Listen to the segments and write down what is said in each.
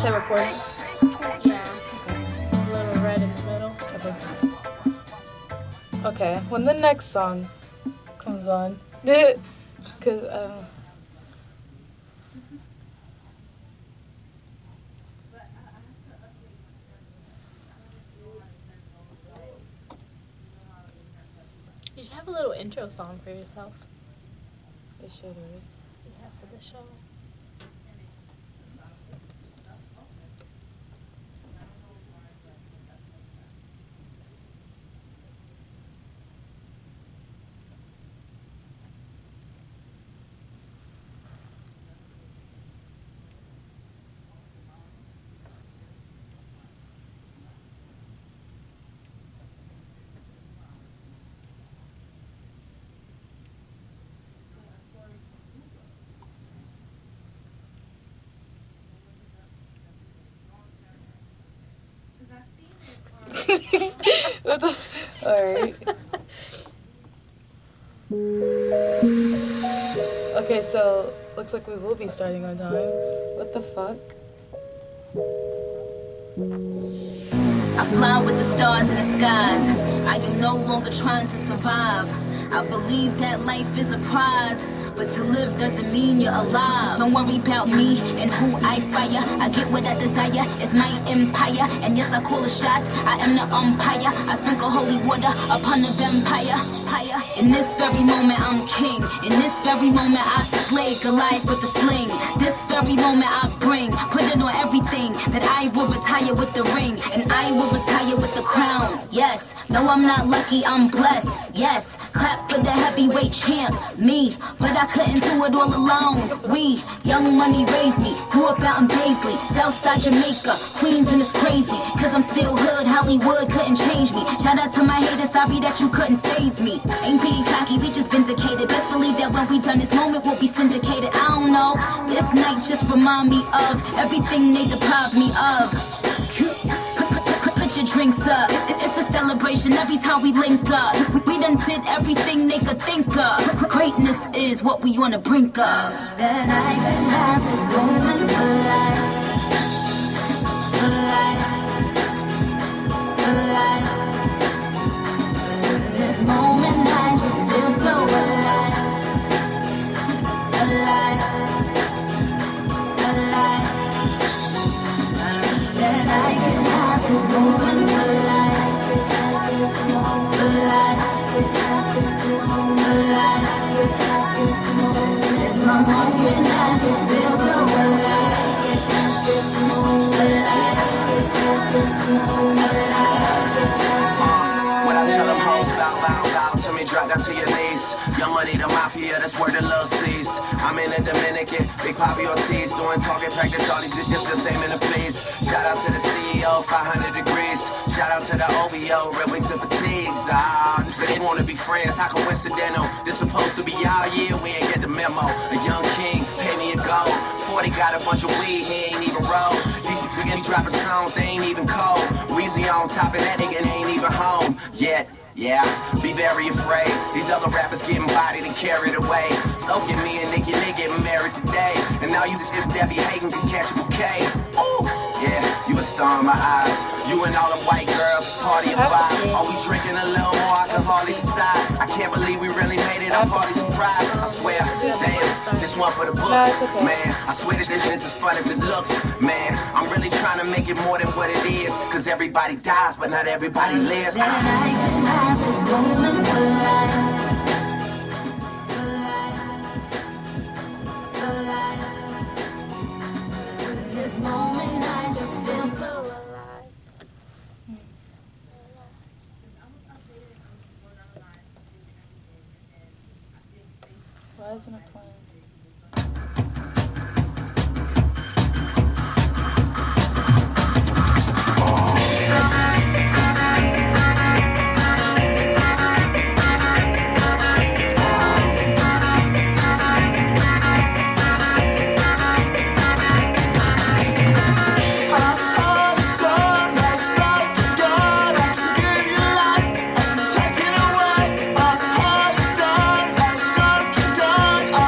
say recording? Yeah. A little red in the middle. Okay. Okay, when the next song comes on, because you should have a little intro song for yourself. it should, right? Yeah, for the show. Alright. Okay, so looks like we will be starting on time. What the fuck? I fly with the stars in the skies. I am no longer trying to survive. I believe that life is a prize, but to live doesn't mean you're alive. Don't worry about me and who I fire. I get what I desire, it's my empire. And yes, I call the shots, I am the umpire. I sprinkle holy water upon the vampire. In this very moment I'm king. In this very moment I slay Goliath with the sling. This very moment I bring, put it on everything, that I will retire with the ring, and I will retire with the crown. Yes, no, I'm not lucky, I'm blessed. Yes, clap for the heavyweight champ, me. But I couldn't do it all alone. We, young money raised me, grew up out in Paisley, Southside Jamaica, Queens, and it's crazy, cause I'm still hood, Hollywood couldn't change me. Shout out to my haters, sorry that you couldn't faze me. Ain't being cocky, we just vindicated. Best believe that when we done this moment, we'll be syndicated. I don't know, this night just remind me of everything they deprived me of. Put your drinks up, it's a celebration every time we link up. We done did everything they could think of. Greatness is what we on the brink of. That I can have this moment for life, for life, for life. This moment I just feel so alive, alive, alive. I wish that I could have this moment for life, for life, for life. It's my moment, I just feel so alive, alive. When I tell them hoes bow to me, drop down to your knees. Young money, the mafia, that's where the love sees. I'm in the Dominican, Big Papi Ortiz, doing target practice, all these shit just aiming to please. Shout out to the CEO, 500 degrees. Shout out to the OBO, Red Wings and Fatigues. They wanna be friends, how coincidental? This supposed to be our year, we ain't get the memo. A young king, pay me a gold. 40 got a bunch of weed, he ain't even roll. These niggas dropping songs, they ain't even cold. Weezy on top of that nigga, ain't even home yet. Yeah, be very afraid. These other rappers getting bodied and carried away. Look at me and Nicki, they getting married today. And now you just if Debbie Hagen can catch a bouquet. Ooh, yeah, you a star in my eyes. You and all them white girls, party of five. Are we drinking a little more? I can hardly decide. I can't believe we really made it. I'm party surprised. I swear, damn, this one for the books. Man, I swear this is as fun as it looks. Man, I'm really trying to make it more than what it is. Cause everybody dies, but not everybody lives. That I can have this moment for life, for life, for life. In this moment I just feel so alive. Why isn't it playing?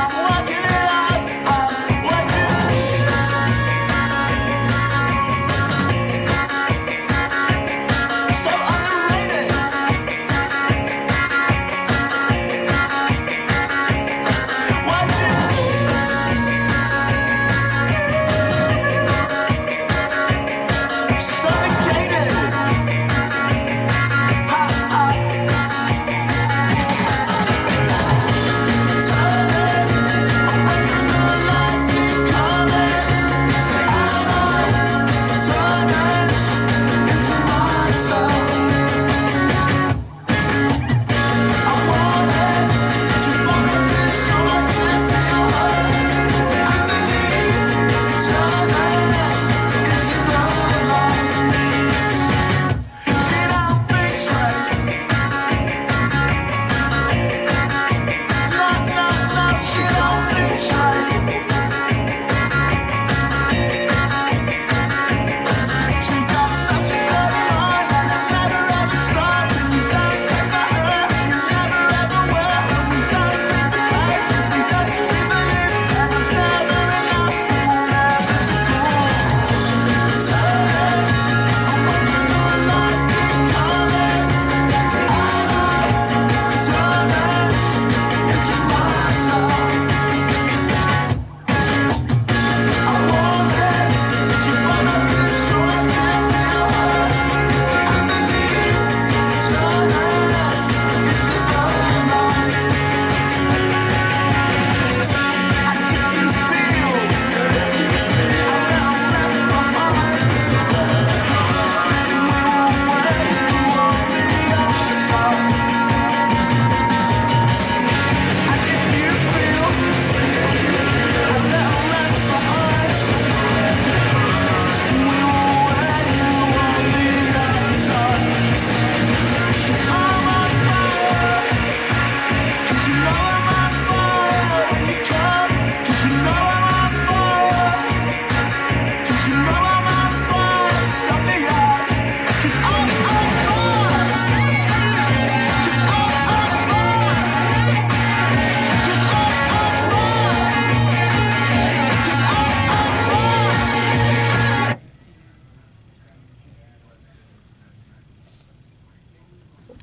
I'm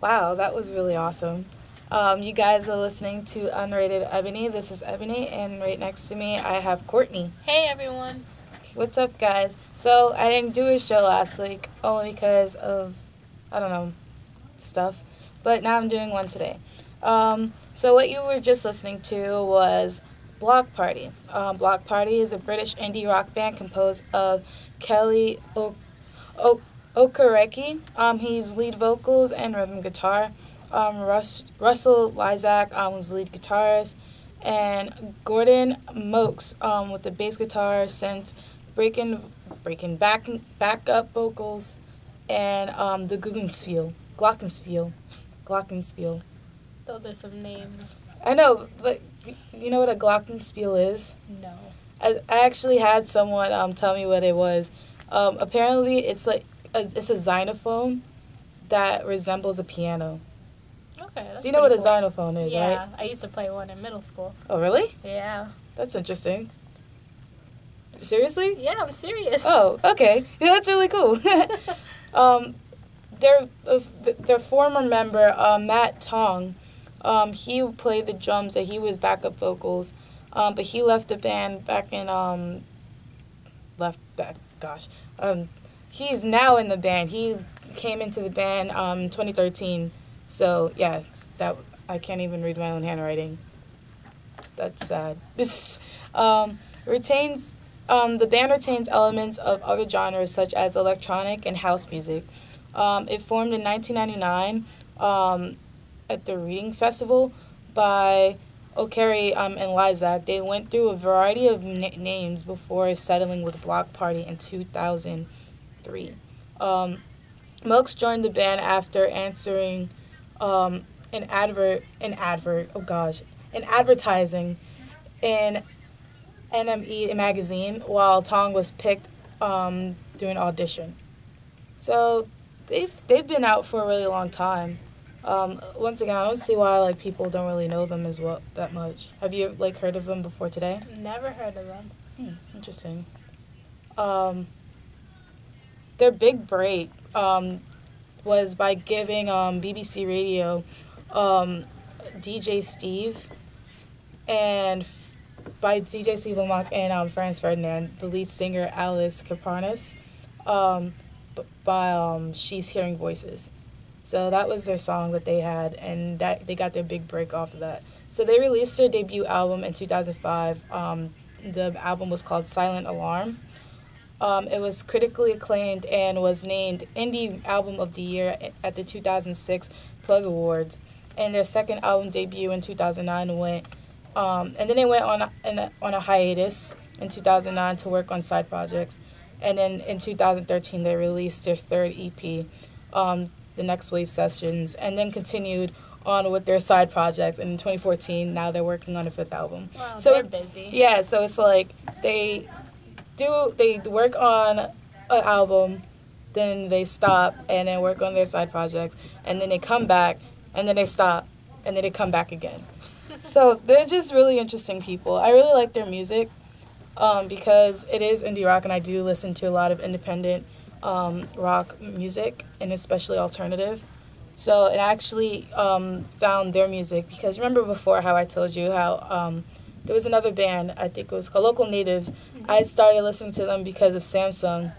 Wow, that was really awesome. You guys are listening to Unrated Ebony. This is Ebony, and right next to me I have Courtney. Hey, everyone. What's up, guys? So I didn't do a show last week only because of, I don't know, stuff. But now I'm doing one today. So what you were just listening to was Bloc Party. Bloc Party is a British indie rock band composed of Kelly Okereke. He's lead vocals and rhythm guitar. Russell Lysak was lead guitarist. And Gordon Mokes with the bass guitar, synth, breaking backup vocals, and the Glockenspiel. Those are some names. I know, but you know what a Glockenspiel is? No. I actually had someone tell me what it was. Apparently, it's it's a xylophone that resembles a piano. Okay. That's So you know what a cool. xylophone is, Yeah, right? I used to play one in middle school. Oh, really? Yeah. That's interesting. Seriously? Yeah, I'm serious. Oh, okay. Yeah, that's really cool. Their former member, Matt Tong, he played the drums and he was backup vocals, but he left the band back in he's now in the band. He came into the band 2013. So yeah, that I can't even read my own handwriting. That's sad. This retains. The band retains elements of other genres such as electronic and house music. It formed in 1999 at the Reading Festival by O'Carey and Lysak. They went through a variety of names before settling with Bloc Party in 2003. Milks joined the band after answering an advertising in NME magazine while Tong was picked during audition. So they've been out for a really long time. Once again, I don't see why people don't really know them as well that much. Have you heard of them before today? Never heard of them. Interesting. Their big break was by giving BBC Radio DJ Steve and by DJ Steve Lamont and Franz Ferdinand, the lead singer Alice Kapranos, by She's Hearing Voices. So that was their song that they had, and that they got their big break off of that. So they released their debut album in 2005. The album was called Silent Alarm. It was critically acclaimed and was named Indie Album of the Year at the 2006 Plug Awards. And their second album debut in 2009 went, and then they went on a hiatus in 2009 to work on side projects. And then in 2013 they released their third EP, The Next Wave Sessions, and then continued on with their side projects. And in 2014, now they're working on a fifth album. Wow, so they're busy. Yeah, so it's they work on an album, then they stop, and then work on their side projects, and then they come back, and then they stop, and then they come back again. So they're just really interesting people. I really like their music because it is indie rock, and I do listen to a lot of independent rock music, and especially alternative. So I actually found their music because remember before how I told you how there was another band, I think it was called Local Natives. I started listening to them because of Samsung.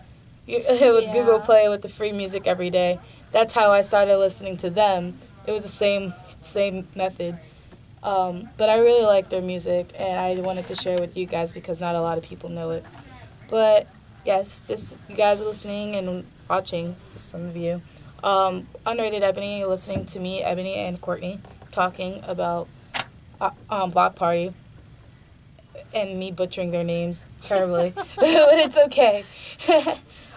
With Google Play with the free music every day. That's how I started listening to them. It was the same method. But I really like their music, and I wanted to share it with you guys because not a lot of people know it. But yes, you guys are listening and watching, some of you. Unrated Ebony, you're listening to me, Ebony, and Courtney talking about Bloc Party and me butchering their names terribly, but it's okay.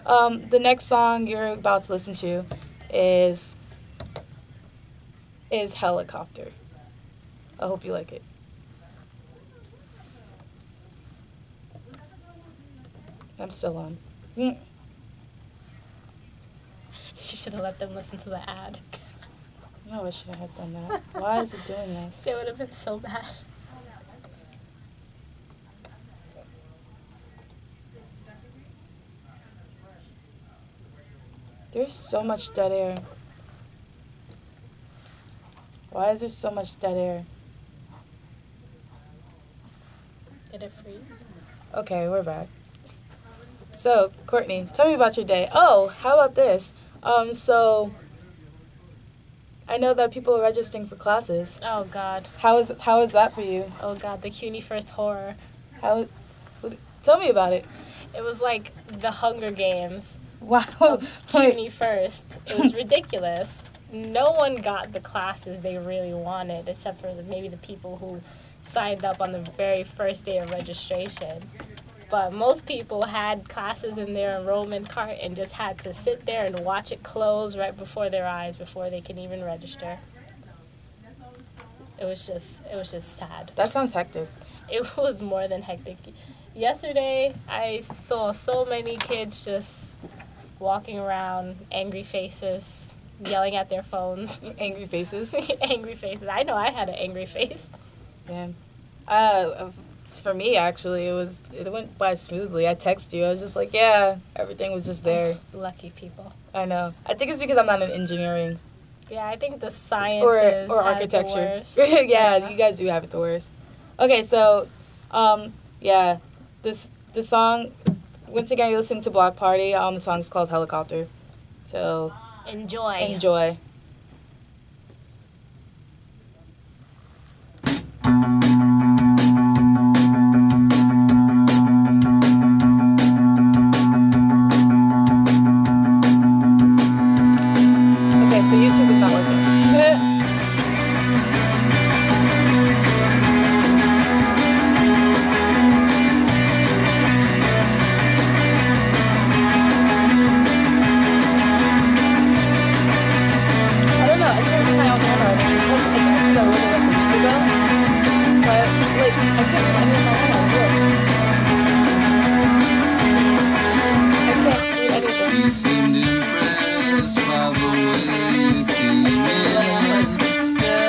The next song you're about to listen to is Helicopter. I hope you like it. I'm still on. You should have let them listen to the ad. No, I shouldn't have done that. Why is it doing this? It would have been so bad. There's so much dead air. Why is there so much dead air? Did it freeze? Okay, we're back. So, Courtney, tell me about your day. Oh, how about this? So I know that people are registering for classes. Oh, God. How is that for you? Oh, God, the CUNY first horror. Tell me about it. It was like the Hunger Games Wow. of CUNY first. It was ridiculous. No one got the classes they really wanted, except for maybe the people who signed up on the very first day of registration. But most people had classes in their enrollment cart and just had to sit there and watch it close right before their eyes before they can even register. It was just sad. That sounds hectic. It was more than hectic. Yesterday, I saw so many kids just walking around, angry faces, yelling at their phones. Angry faces. Angry faces. I know I had an angry face. Yeah. For me, actually, it went by smoothly. I texted you. I was just like, yeah, everything was just there. Lucky people. I know. I think it's because I'm not in engineering. Yeah, I think the sciences or have architecture. the worst. Yeah, you guys do have it the worst. Okay, so, yeah, this song, once again, you're listening to Block Party. The song's called Helicopter. So, Enjoy. enjoy. Okay, so YouTube is not working. I don't know. I can't find out Android. I think this is a really like a week ago. So I can't find any of my Android. Look. I can't do anything. You seemed impressed by the way you treated me. Tell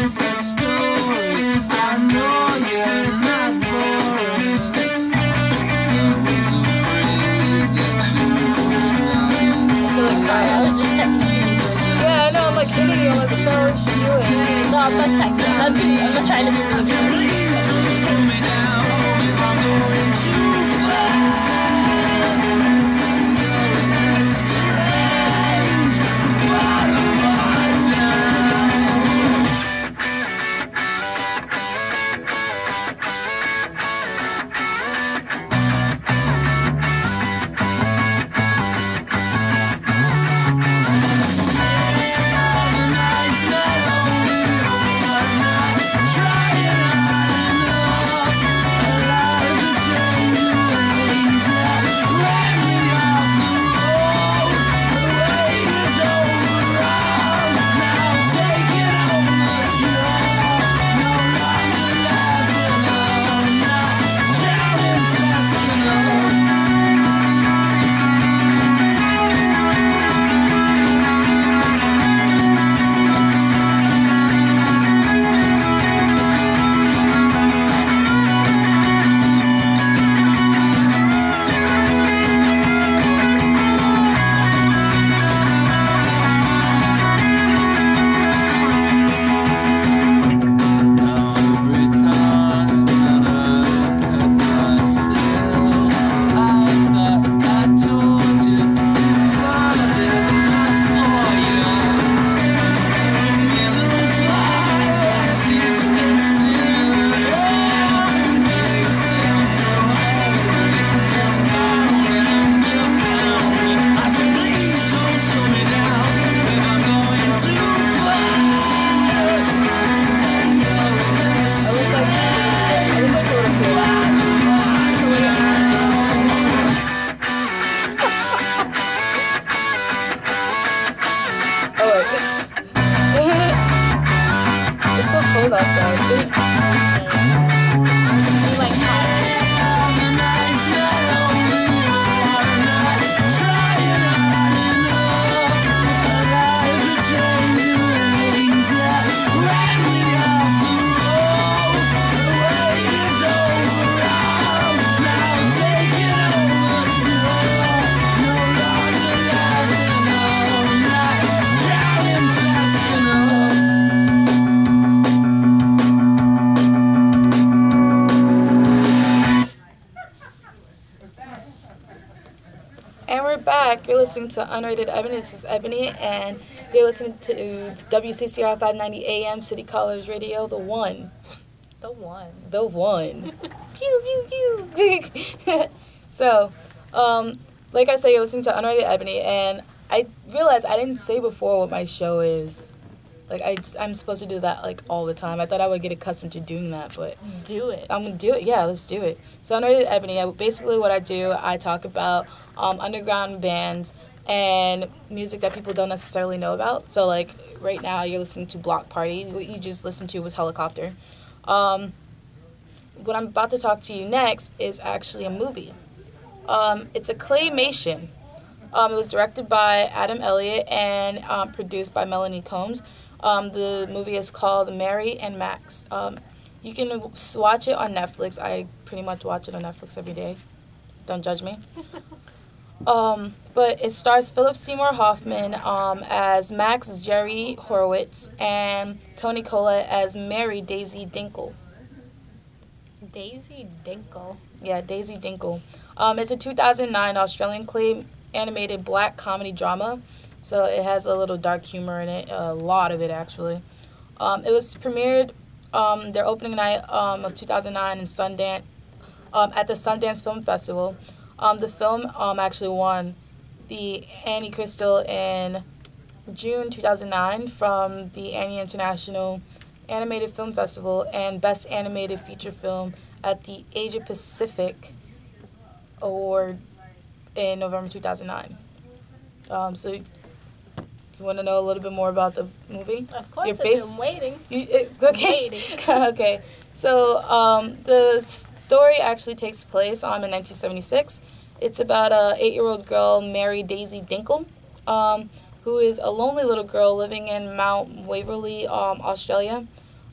a story. I know you're not boring. I was afraid that you would not. So sorry, I was just checking CUNY first. Yeah, I know. I'm like hitting you. I'm like, what the hell is she doing? No, I'm not texting. I'm not trying to be rude. Slow me down if I'm going too far. Trying And we're back. You're listening to Unrated Ebony. This is Ebony, and you're listening to WCCR-590 AM City College Radio, the one. The one. The one. Pew, pew, pew. So, like I said, you're listening to Unrated Ebony, and I realized I didn't say before what my show is. Like, I'm supposed to do that, like, all the time. I thought I would get accustomed to doing that, but... Do it. I'm going to do it. Yeah, let's do it. So, Unrated Ebony, basically what I do, I talk about underground bands and music that people don't necessarily know about. So, like, right now you're listening to Bloc Party. What you just listened to was Helicopter. What I'm about to talk to you next is actually a movie. It's a claymation. It was directed by Adam Elliott and produced by Melanie Combs. The movie is called Mary and Max. You can watch it on Netflix. I pretty much watch it on Netflix every day. Don't judge me. But it stars Philip Seymour Hoffman as Max Jerry Horowitz and Toni Collette as Mary Daisy Dinkle. Daisy Dinkle. Yeah, Daisy Dinkle. It's a 2009 Australian clay animated black comedy drama. So it has a little dark humor in it, a lot of it actually. It was premiered their opening night of 2009 in Sundance, at the Sundance Film Festival. The film actually won the Annie Crystal in June 2009 from the Annie International Animated Film Festival and Best Animated Feature Film at the Asia Pacific Award in November 2009. So you want to know a little bit more about the movie? Of course, Your face? I'm waiting. It's okay. Waiting. Okay. So the story actually takes place in 1976. It's about a 8-year-old girl, Mary Daisy Dinkle, who is a lonely little girl living in Mount Waverley, Australia.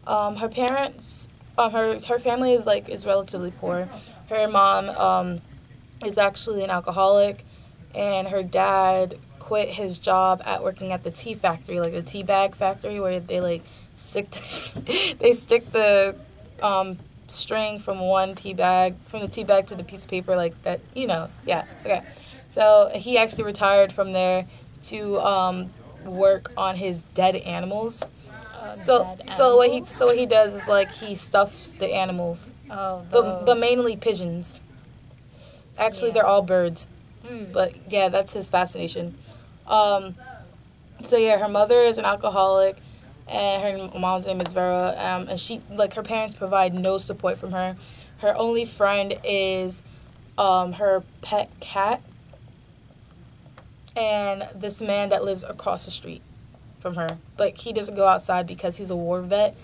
Her parents, her family is relatively poor. Her mom is actually an alcoholic, and her dad quit his job at working at the tea factory, like the tea bag factory, where they stick the string from the tea bag to the piece of paper, like that, yeah, okay. So he actually retired from there to work on his dead animals. So what he does is he stuffs the animals, but mainly pigeons. Actually, they're all birds. But yeah, that's his fascination. So yeah, her mother is an alcoholic, and her mom's name is Vera. And she, her parents provide no support from her. Her only friend is her pet cat, and this man that lives across the street from her. But he doesn't go outside because he's a war vet,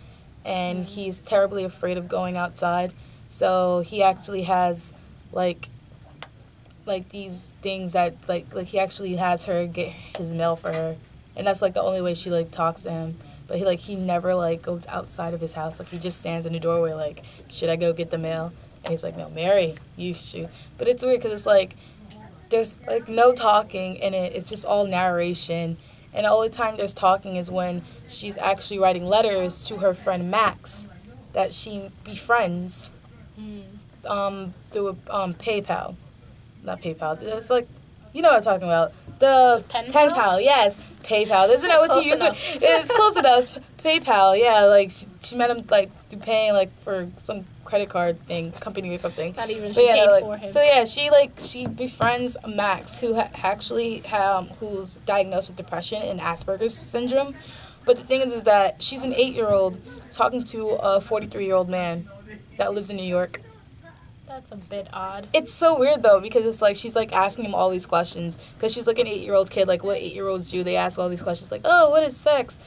and he's terribly afraid of going outside. So he actually has these things that he actually has her get his mail for her, and that's the only way she talks to him. But he never goes outside of his house. He just stands in the doorway should I go get the mail? And he's like, no, Mary, you should. But it's weird because it's there's no talking in it. It's just all narration, and the only time there's talking is when she's actually writing letters to her friend Max that she befriends through PayPal. Not PayPal. It's you know what I'm talking about. The Pen pal? Yes. PayPal. Isn't that what you use? It's close enough. PayPal. Yeah. She met him through paying for some credit card thing, company or something. Not even she paid for him. So yeah, she befriends Max, who who's diagnosed with depression and Asperger's syndrome. But the thing is that she's an 8-year-old talking to a 43-year-old man that lives in New York. That's a bit odd. It's so weird, though, because it's she's, asking him all these questions. Because she's, an 8-year-old kid. What 8-year-olds do. They ask all these questions, oh, what is sex?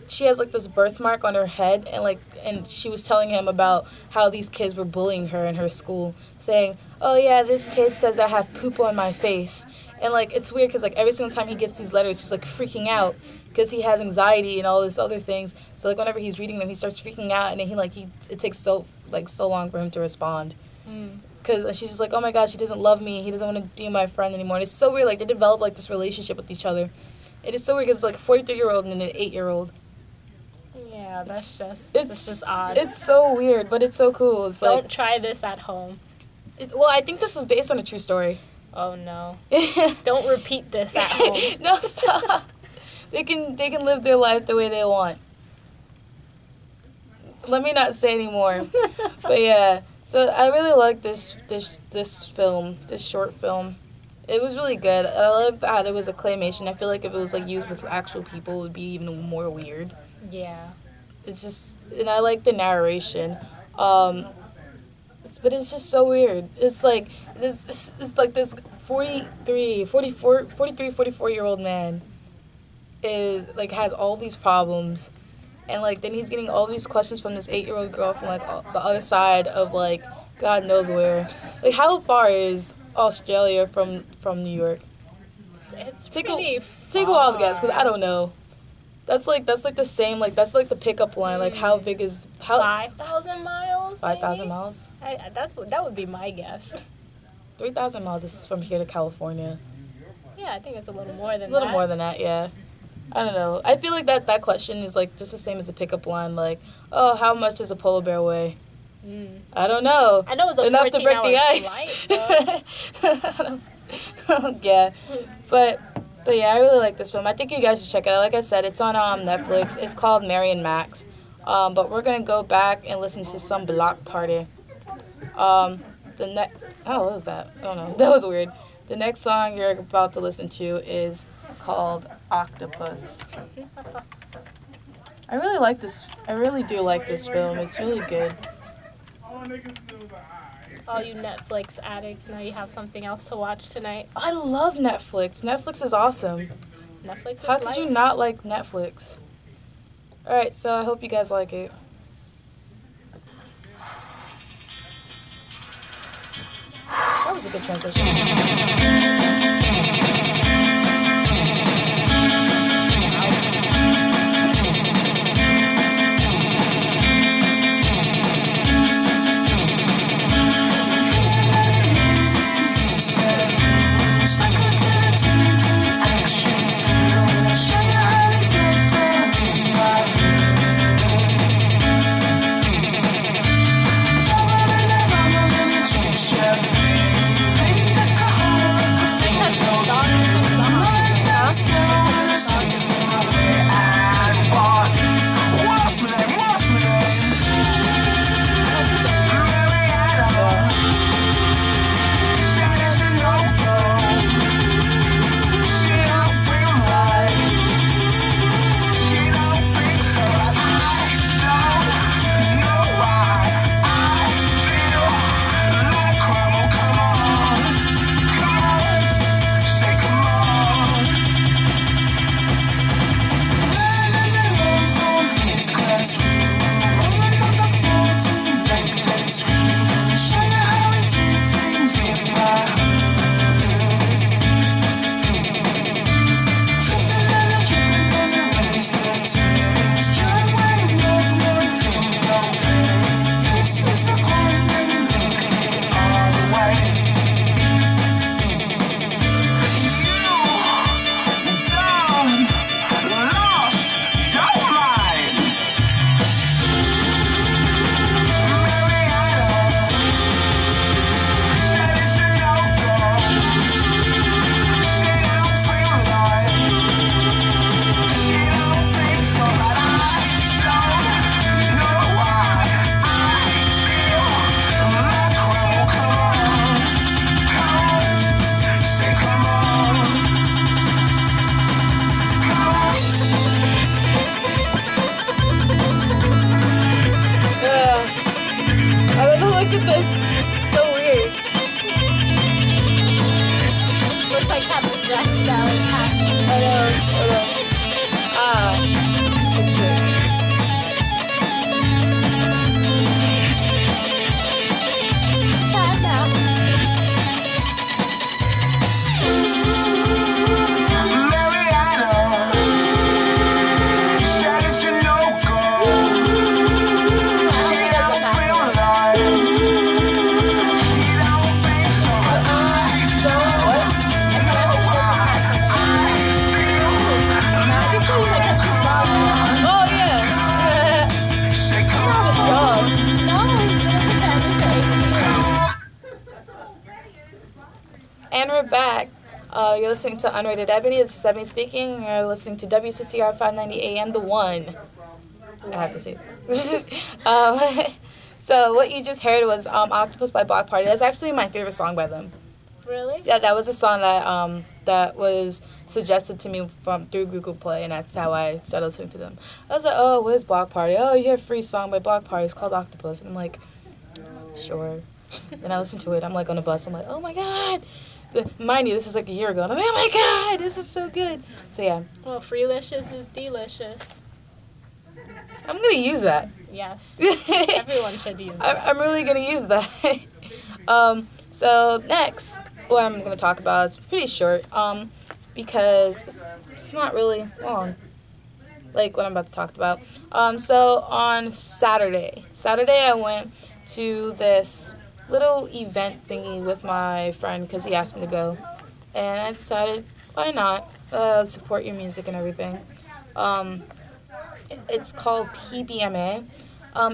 She has, this birthmark on her head. And she was telling him about how these kids were bullying her in her school. Saying, oh, yeah, this kid says I have poop on my face. And, it's weird because, every single time he gets these letters, he's, freaking out. Because he has anxiety and all this other things. So, whenever he's reading them, he starts freaking out. And then it takes so long for him to respond. Because she's just oh, my God, she doesn't love me. He doesn't want to be my friend anymore. And it's so weird. They develop, this relationship with each other. It is so weird because it's, a 43-year-old and an 8-year-old. Yeah, that's just odd. It's so weird, but it's so cool. Don't try this at home. Well, I think this is based on a true story. Oh no! Don't repeat this at home. No, stop. They can live their life the way they want. Let me not say any more. But yeah, so I really like this film, this short film. It was really good. I love that it was a claymation. I feel like if it was like used with actual people, it would be even more weird. Yeah. It's just, and I like the narration. But it's just so weird. It's like this 44-year-old man is like has all these problems, and like then he's getting all these questions from this 8-year-old girl from like the other side of like God knows where. Like how far is Australia from New York? It's Take pretty a while to guess because I don't know. That's like the same, like that's like the pickup line. Like how big is 5,000 miles? 5,000 miles? That would be my guess. 3,000 miles is from here to California. Yeah, I think it's a little more than that. A little more than that, yeah. I don't know. I feel like that question is like just the same as the pickup line. Like, oh, how much does a polar bear weigh? I don't know. I know it's a enough to break the ice. Flight, yeah, but yeah, I really like this film. I think you guys should check it out. Like I said, it's on Netflix. It's called Mary and Max. But we're gonna go back and listen to some Bloc Party. Oh, what was that? I don't know. That was weird. The next song you're about to listen to is called Octopus. I really like this. I really do like this film. It's really good. All you Netflix addicts, now you have something else to watch tonight. I love Netflix. Netflix is awesome. Netflix is How could you not like Netflix? Alright, so I hope you guys like it. That was a good transition. Champagne, ain't that cold? And we're back. You're listening to Unrated Ebony. This is Ebony speaking. You're listening to WCCR-590 AM, the one. I have to say. So what you just heard was Octopus by Bloc Party. That's actually my favorite song by them. Really? Yeah, that was a song that that was suggested to me through Google Play, and that's how I started listening to them. I was like, oh, what is Bloc Party? Oh, you have a free song by Bloc Party. It's called Octopus. And I'm like, sure. Then I listened to it. I'm like on a bus. I'm like, oh my god. Mind you, this is like a year ago. And I'm like, oh my god, this is so good. So yeah. Well, freelicious is delicious. I'm gonna use that. Yes. Everyone should use that. I'm really gonna use that. So next, what I'm gonna talk about is pretty short. Because it's not really long. Like what I'm about to talk about. So on Saturday I went to this little event thingy with my friend because he asked me to go, and I decided why not support your music and everything. It's called PBMA.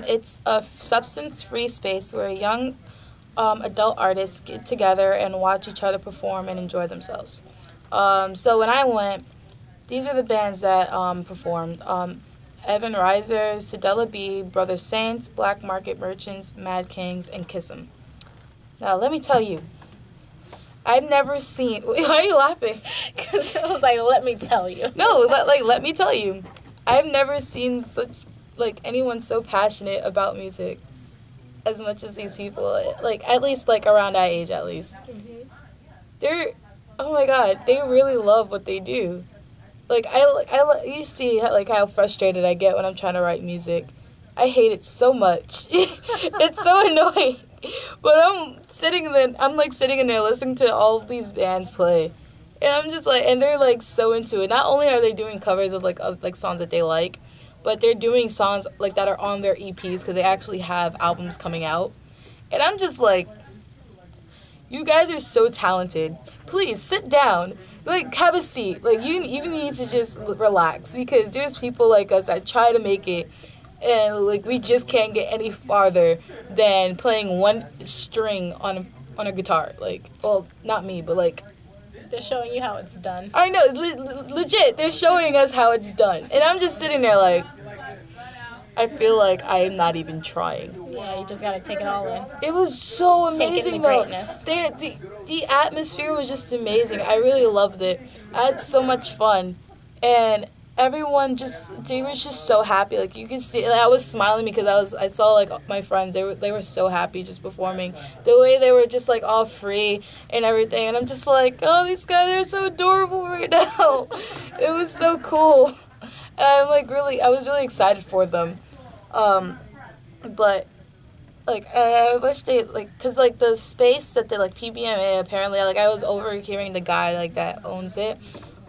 It's a substance-free space where young adult artists get together and watch each other perform and enjoy themselves. So when I went, these are the bands that performed. Evan Reiser, Sedella B, Brother Saints, Black Market Merchants, Mad Kings, and Kiss 'Em. Now, let me tell you, I've never seen... Why are you laughing? Because I was like, let me tell you. No, let me tell you. I've never seen anyone so passionate about music as much as these people. At least, around that age, at least. Mm-hmm. They're... Oh my god, they really love what they do. You see how frustrated I get when I'm trying to write music. I hate it so much. It's so annoying. But I'm sitting in there listening to all of these bands play. And I'm just and they're so into it. Not only are they doing covers of songs that they like, but they're doing songs that are on their EPs because they actually have albums coming out. And I'm just you guys are so talented. Please sit down. Have a seat. You need to just relax because there's people like us that try to make it, and we just can't get any farther than playing one string on a guitar. Well, not me, but they're showing you how it's done. I know, legit. They're showing us how it's done, and I'm just sitting there I feel like I am not even trying. Yeah, you just gotta take it all in. It was so amazing, take in the greatness. The atmosphere was just amazing. I really loved it. I had so much fun, and everyone they were just so happy. You could see, I was smiling because I saw my friends. They were so happy just performing. The way they were just all free and everything, and I'm just oh, these guys are so adorable right now. It was so cool. And I was really excited for them. But I wish they because the space that they PBMA apparently I was overhearing the guy that owns it.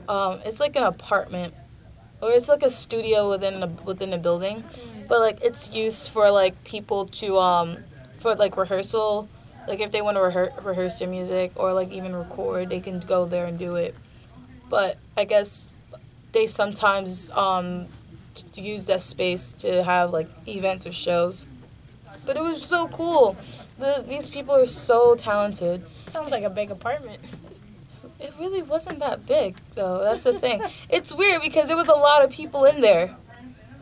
It's an apartment, or it's a studio within a building, but it's used for people to for rehearsal. If they want to rehearse their music or even record, they can go there and do it. But I guess they sometimes to use that space to have events or shows. But it was so cool. These people are so talented. Sounds like a big apartment. It really wasn't that big, though. That's the thing. It's weird because there was a lot of people in there.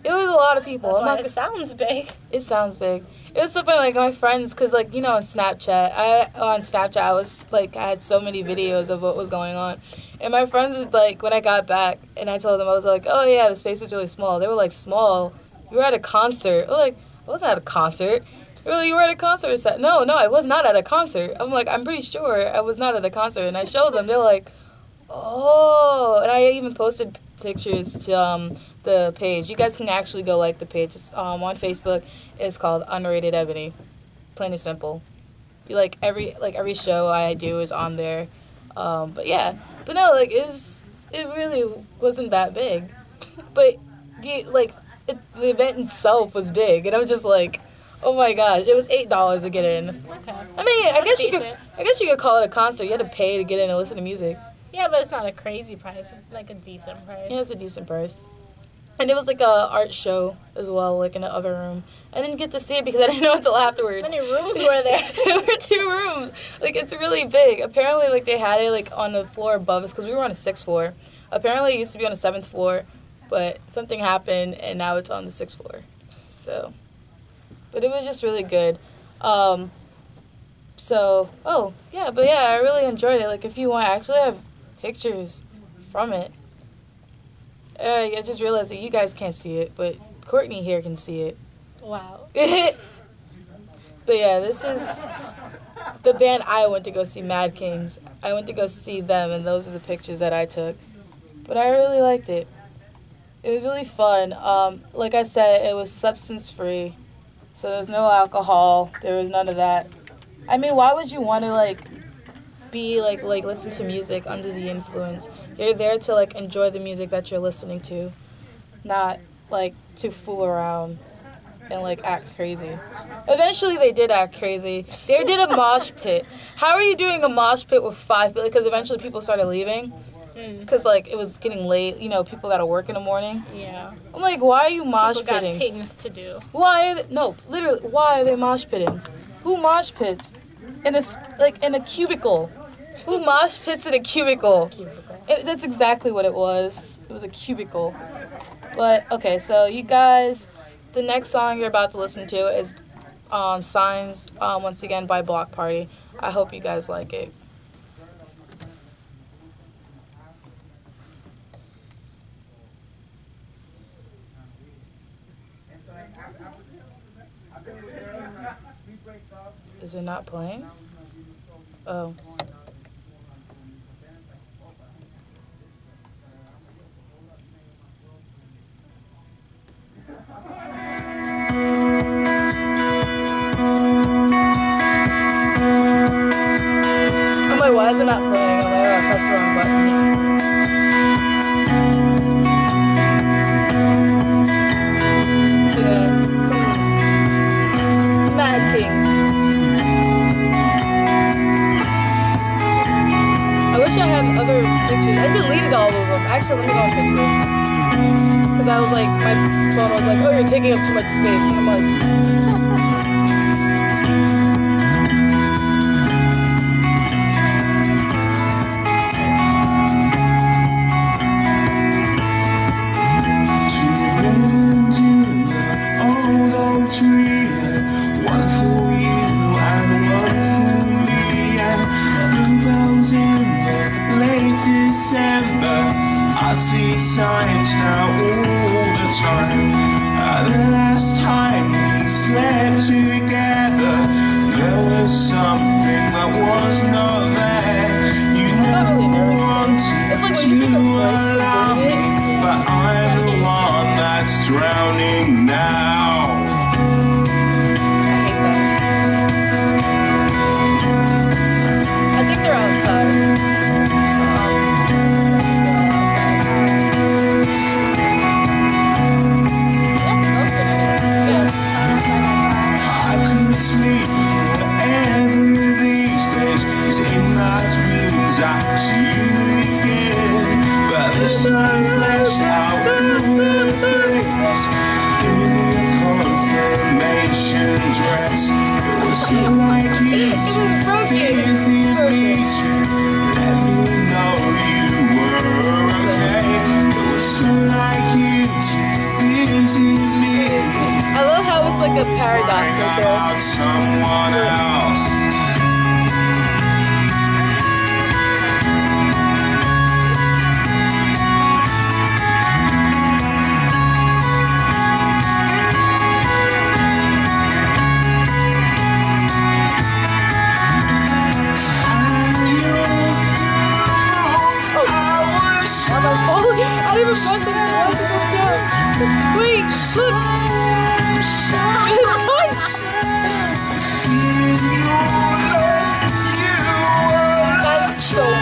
It was a lot of people. That's why it sounds big. It sounds big. It was so funny, my friends, because, on Snapchat, I was, I had so many videos of what was going on. And my friends would, when I got back, and I told them, I was oh, yeah, the space is really small. They were small. You were at a concert. I wasn't at a concert. Really, you were at a concert? No, I was not at a concert. I'm I'm pretty sure I was not at a concert. And I showed them. They're oh. And I even posted pictures to the page. You guys can actually go the page. It's on Facebook. It's called Unrated Ebony. Plain and simple. Every show I do is on there. But yeah. But no, it really wasn't that big. But the event itself was big, and I'm just oh my gosh, it was $8 to get in. Okay. I mean, I guess decent. you could call it a concert. You had to pay to get in and listen to music. Yeah, but it's not a crazy price. It's a decent price. Yeah, it's a decent price. And it was a art show as well, in the other room. I didn't get to see it because I didn't know until afterwards. How many rooms were there? There were 2 rooms. Like, it's really big. Apparently, like, they had it, like, on the floor above us because we were on the 6th floor. Apparently, it used to be on the 7th floor, but something happened, and now it's on the 6th floor. So, but it was just really good. I really enjoyed it. Like, if you want, I actually have pictures from it. I just realized that you guys can't see it, but Courtney here can see it. Wow. But yeah, this is the band I went to go see, Mad Kings. I went to go see them, and those are the pictures that I took. But I really liked it. It was really fun. Like I said, it was substance-free. So there was no alcohol. There was none of that. I mean, why would you want to, like, be, like listen to music under the influence? You're there to, like, enjoy the music that you're listening to, not, like, to fool around and, like, act crazy. Eventually, they did act crazy. They did a mosh pit. How are you doing a mosh pit with 5 people? Because eventually people started leaving. Because, like, it was getting late. You know, people got to work in the morning. Yeah. I'm like, why are you mosh People pitting? got things to do. Why are they mosh pitting? Who mosh pits in a cubicle? Who mosh pits in a cubicle? That's exactly what it was. It was a cubicle. But, okay, so you guys, the next song you're about to listen to is Signs, once again, by Bloc Party. I hope you guys like it. Is it not playing? Oh. I'm like, why is it not playing? I'm like, oh, I pressed the wrong button. Yeah, Mad Kings. I wish I had other pictures. I deleted all of them. Actually, let me go on Facebook. Because I was like, my phone was like, oh, you're taking up too much space. And I'm like... Signs now all the time. The last time we slept together, there was something that was not there. You wanted to allow me, but I'm the one that's drowning now. I think they're outside. I see you again, but this time flesh out the face in your confirmation dress. It was so like you didn't need to let me know you were okay. It was so like you didn't need me. I love how it's like a paradox right there. About someone else. I didn't even press it. Why is it going down? Wait, look. That's so weird.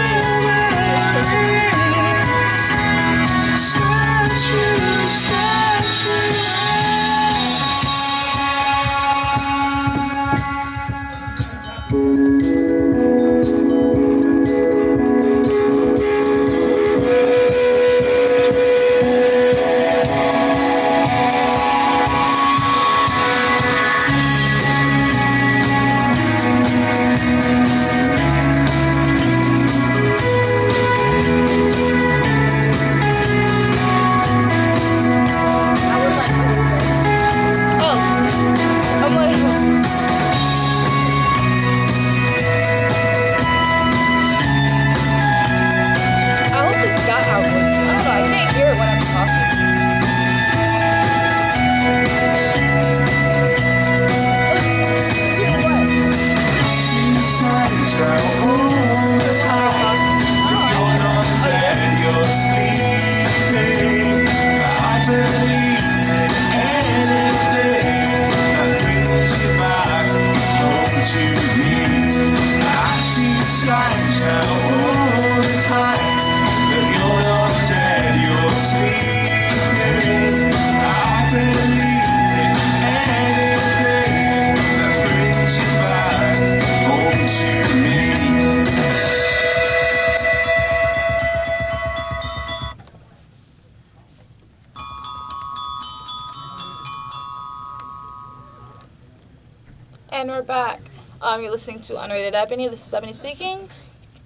You're listening to Unrated Ebony. This is Ebony speaking.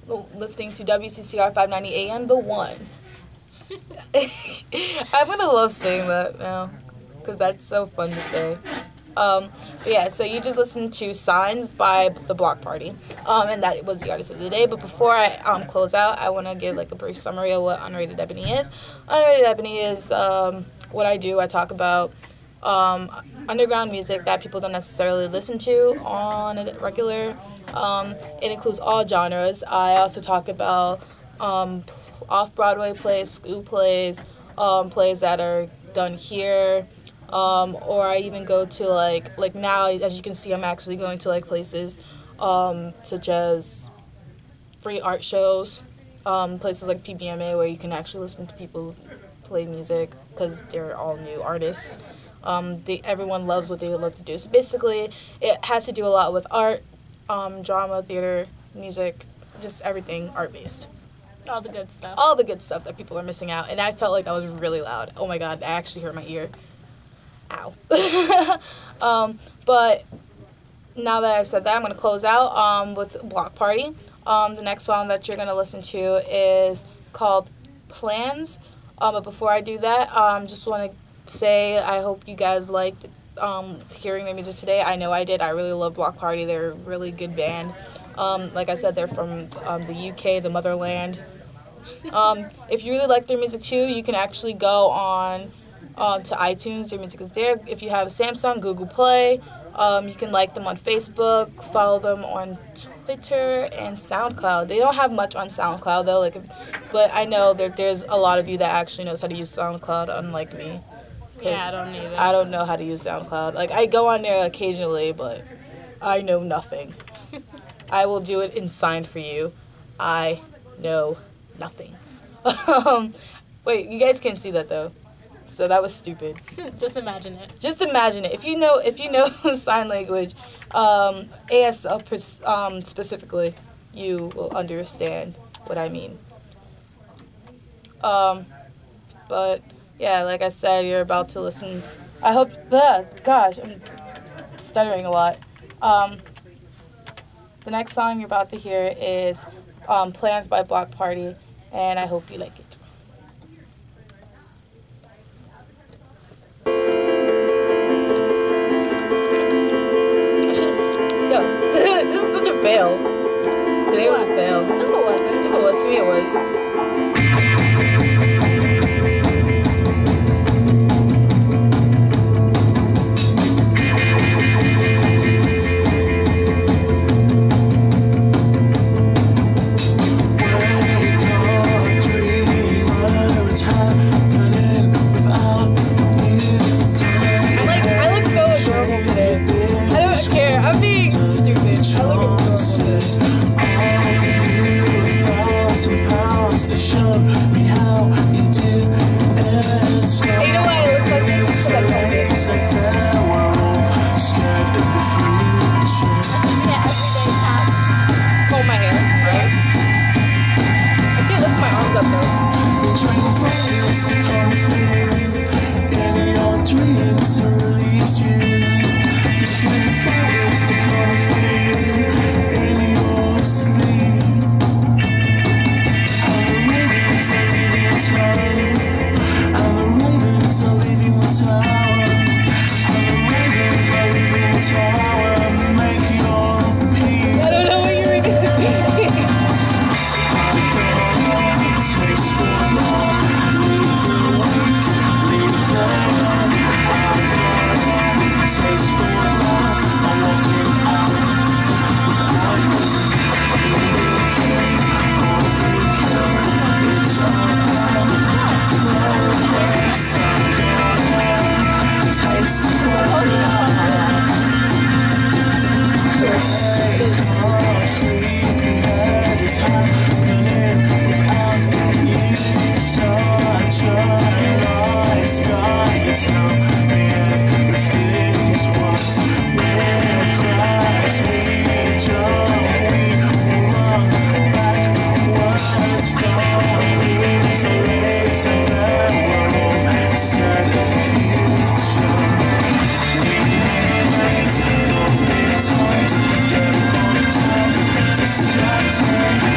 Listening to WCCR-590 AM, the one. I'm gonna love saying that now, because that's so fun to say. But yeah, so you just listened to Signs by the Bloc Party, and that was the artist of the day. But before I close out, I want to give like a brief summary of what Unrated Ebony is. Unrated Ebony is what I do. I talk about underground music that people don't necessarily listen to on a regular. It includes all genres. I also talk about off-Broadway plays, school plays, plays that are done here, or I even go to like now, as you can see, I'm actually going to like places such as free art shows, places like PBMA where you can actually listen to people play music because they're all new artists. Everyone loves what they love to do. So basically, it has to do a lot with art, drama, theater, music, just everything art-based. All the good stuff. All the good stuff that people are missing out. And I felt like that was really loud. Oh my god, I actually hurt my ear. Ow. But now that I've said that, I'm going to close out with Bloc Party. The next song that you're going to listen to is called Plans. But before I do that, just want to say I hope you guys liked hearing their music today. I know I did. I really love Bloc Party. They're a really good band. Like I said, they're from the UK, the motherland. If you really like their music too, you can actually go on to iTunes. Their music is there. If you have a Samsung, Google Play. You can like them on Facebook, follow them on Twitter and SoundCloud. They don't have much on SoundCloud though, but I know that there's a lot of you that actually knows how to use SoundCloud, unlike me. Yeah, I don't either. I don't know how to use SoundCloud. Like, I go on there occasionally, but I know nothing. I will do it in sign for you. I know nothing. Wait, you guys can't see that though. So that was stupid. Just imagine it. Just imagine it. If you know sign language, ASL specifically, you will understand what I mean. But yeah, like I said, you're about to listen. I hope. Gosh, I'm stuttering a lot. The next song you're about to hear is Plans by Bloc Party, and I hope you like it. This is such a fail. Today was a fail. No, it wasn't. Yes, it was. To me, it was. Show Thank